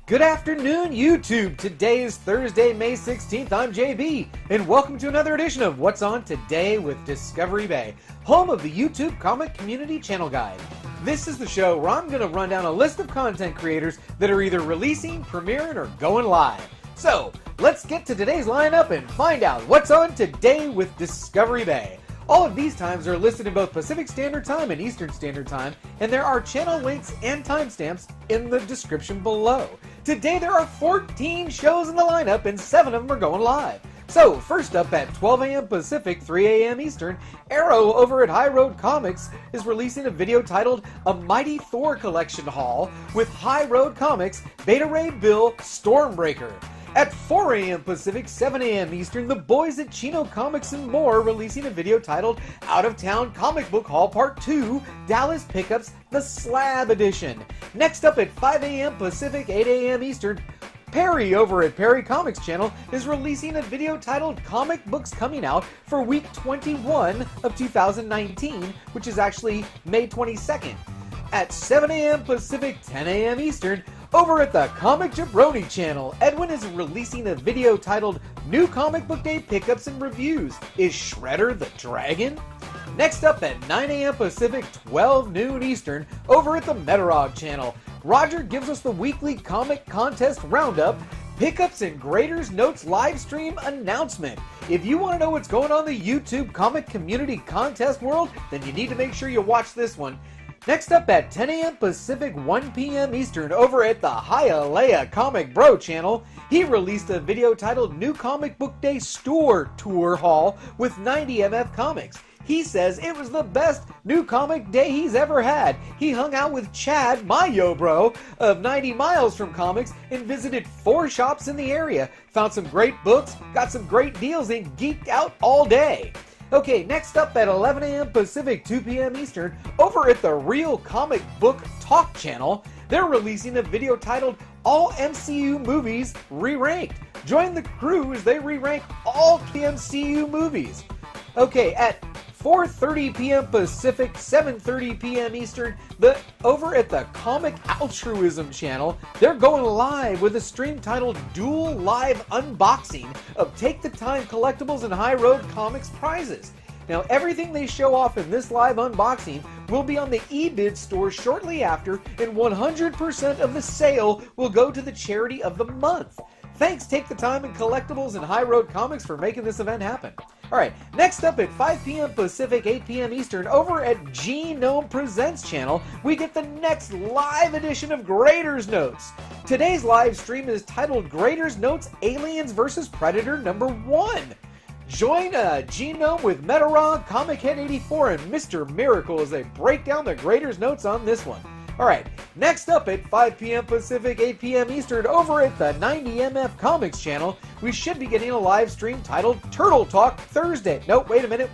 Good afternoon, YouTube. Today is Thursday, May 16th. I'm JB, and welcome to another edition of What's On Today with Discovery Bay, home of the YouTube Comic Community Channel Guide. This is the show where I'm going to run down a list of content creators that are either releasing, premiering, or going live. So, let's get to today's lineup and find out what's on today with Discovery Bay. All of these times are listed in both Pacific Standard Time and Eastern Standard Time, and there are channel links and timestamps in the description below. Today there are 14 shows in the lineup and 7 of them are going live. So, first up at 12 a.m. Pacific, 3 a.m. Eastern, Arrow over at High Road Comics is releasing a video titled A Mighty Thor Collection Haul with High Road Comics, Beta Ray Bill, Stormbreaker. At 4 a.m. Pacific, 7 a.m. Eastern, the boys at ChinoComics&More releasing a video titled Out of Town Comic Book Haul Part 2, Dallas Pickups, the SLAB Edition. Next up at 5 a.m. Pacific, 8 a.m. Eastern, Perry over at Perry Comics Channel is releasing a video titled Comic Books Coming Out for week 21 of 2019, which is actually May 22nd. At 7 a.m. Pacific, 10 a.m. Eastern, over at the Comic Jabroni channel, Edwin is releasing a video titled New Comic Book Day Pickups and Reviews. Is Shredder the Dragon? Next up at 9 a.m. Pacific, 12 noon Eastern, over at the Metarog channel, Roger gives us the weekly comic contest roundup, Pickups and Graders Notes live stream announcement. If you want to know what's going on in the YouTube comic community contest world, then you need to make sure you watch this one. Next up at 10 a.m. Pacific, 1 p.m. Eastern, over at the Hialeah Comic Bro channel, he released a video titled New Comic Book Day Store Tour Haul with 90 MF Comics. He says it was the best new comic day he's ever had. He hung out with Chad, my yo bro, of 90 miles from comics, and visited 4 shops in the area. Found some great books, got some great deals, and geeked out all day. Okay, next up at 11 a.m. Pacific, 2 p.m. Eastern, over at the Real Comic Book Talk channel, they're releasing a video titled All MCU Movies Re-Ranked. Join the crew as they re-rank all the MCU movies. Okay, at 4:30 p.m. Pacific, 7:30 p.m. Eastern, over at the Comic Altruism channel, they're going live with a stream titled Dual Live Unboxing of Take the Time Collectibles and High Road Comics prizes. Now, everything they show off in this live unboxing will be on the eBid store shortly after, and 100% of the sale will go to the charity of the month. Thanks, Take the Time and Collectibles and High Road Comics for making this event happen. Alright, next up at 5 p.m. Pacific, 8 p.m. Eastern, over at Genome Presents channel, we get the next live edition of Graders Notes. Today's live stream is titled Graders Notes Aliens vs. Predator number 1. Join Genome with Metarog, Comic Head 84, and Mr. Miracle as they break down the Graders Notes on this one. Alright, next up at 5 p.m. Pacific, 8 p.m. Eastern, over at the 90MF Comics channel, we should be getting a live stream titled Turtle Talk Thursday. No, wait a minute.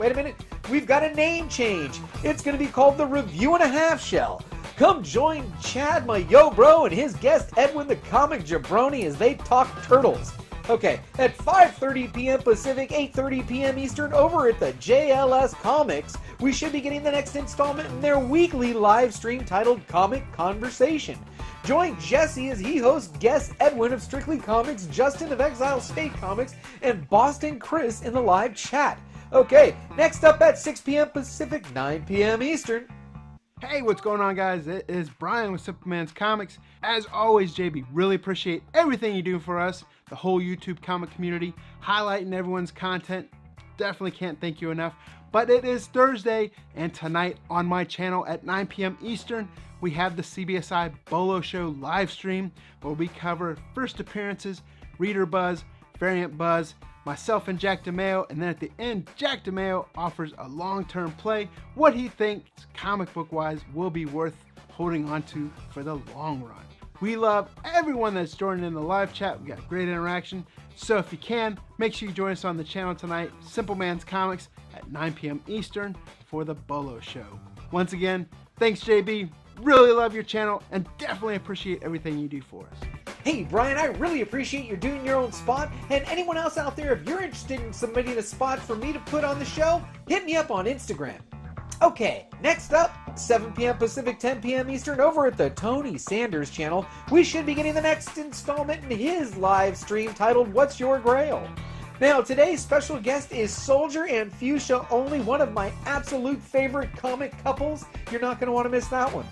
We've got a name change. It's going to be called the Review and a Half Shell. Come join Chad, my yo bro, and his guest Edwin the Comic Jabroni as they talk turtles. Okay, at 5:30 p.m. Pacific, 8:30 p.m. Eastern, over at the JLS Comics, we should be getting the next installment in their weekly live stream titled Comiconversation. Join Jesse as he hosts guest Edwin of Strictly Comics, Justin of Exile State Comics, and Boston Chris in the live chat. Okay, next up at 6 p.m. Pacific, 9 p.m. Eastern. Hey, what's going on, guys? It is Brian with Simpleman's Comics. As always, JB, really appreciate everything you do for us, the whole YouTube comic community, highlighting everyone's content. Definitely can't thank you enough. But it is Thursday, and tonight on my channel at 9 p.m. Eastern, we have the CBSIBOLO show live stream where we cover first appearances, reader buzz, variant buzz, myself and Jack DeMeo, and then at the end, Jack DeMeo offers a long-term play, what he thinks comic book-wise will be worth holding on to for the long run. We love everyone that's joining in the live chat. We got great interaction. So if you can, make sure you join us on the channel tonight, Simple Man's Comics at 9 p.m. Eastern for the Bolo show. Once again, thanks JB. Really love your channel and definitely appreciate everything you do for us. Hey Brian, I really appreciate you doing your own spot, and anyone else out there, if you're interested in submitting a spot for me to put on the show, hit me up on Instagram. Okay, next up, 7 p.m. Pacific, 10 p.m. Eastern, over at the Tony Sanders channel, we should be getting the next installment in his live stream titled What's Your Grail? Now, today's special guest is Solgr and Fusha Only, one of my absolute favorite comic couples. You're not going to want to miss that one.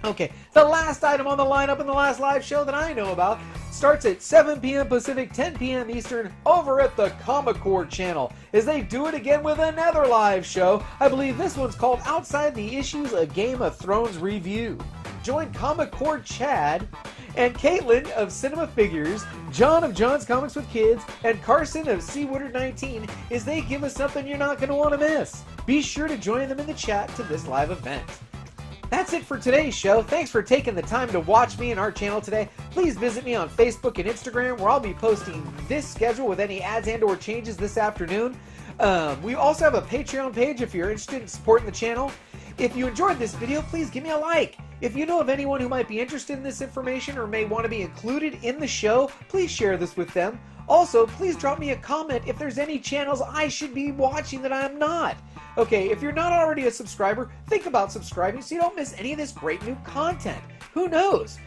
Okay, the last item on the lineup in the last live show that I know about starts at 7 p.m. Pacific, 10 p.m. Eastern, over at the Comic channel, as they do it again with another live show. I believe this one's called Outside the Issues, a Game of Thrones review. Join Comic Chad and Caitlin of Cinema Figures, John of John's Comics with Kids, and Carson of C. Woodard 19 as they give us something you're not going to want to miss. Be sure to join them in the chat to this live event. That's it for today's show. Thanks for taking the time to watch me and our channel today. Please visit me on Facebook and Instagram, where I'll be posting this schedule with any ads and or changes this afternoon. We also have a Patreon page if you're interested in supporting the channel. If you enjoyed this video, please give me a like. If you know of anyone who might be interested in this information or may want to be included in the show, please share this with them. Also, please drop me a comment if there's any channels I should be watching that I'm not. Okay, if you're not already a subscriber, think about subscribing so you don't miss any of this great new content. Who knows?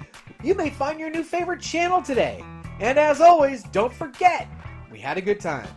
You may find your new favorite channel today. And as always, don't forget, we had a good time.